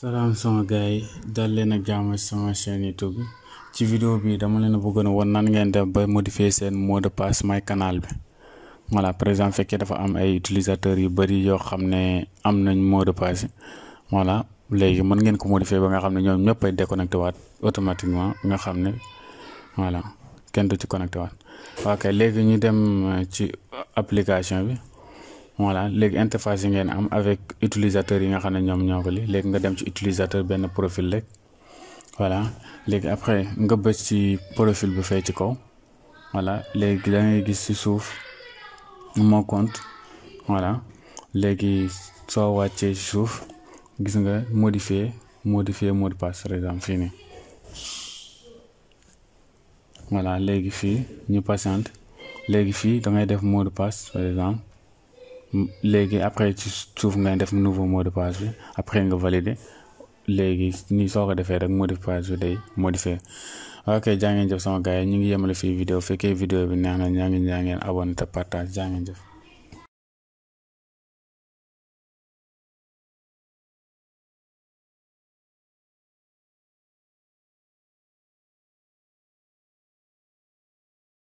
salaam sama gars yi dal leen ak jàmm sama chaîne YouTube bi ci vidéo bi dama leen a bëggoon a won nan ngeen def ba modifier seen mot de passe My Canal bi voilà par exemple fekkee dafa am ay utilisateurs yu bari yoo xam ne am nañ mot de passe voilà léegi mën ngeen ko modifier ba nga xam ne ñoom ñëpp ay déconnecté waat automatiquement nga xam ne voilà kenn du ci connecté waat ok léegi ñu dem ci application bi. voilà léegi interface yi ngeen am avec utilisateur yi nga xam ne ñoom ñoo ko li léegi nga dem ci utilisateur benn profil rek voilà léegi après nga bës ci profil bi fay ci kaw voilà léegi da ngay gis ci suuf mon compte voilà léegi soo wàccee ci suuf gis nga modifier mot de passe par exemple fii nii voilà léegi fii ñu patiente léegi fii da ngay def mot de passe par exemple. léegi après ci suuf ngay def nouveau mot de passe bi après nga valider léegi ni soo ko defee rek mot de passe bi day modifier ok jaa ngeen jëf sama gars yi ñu ngi yemale fii vidéo fekkee vidéo bi neex na ñaa ngeen abonné te partage jaa ngeen jëf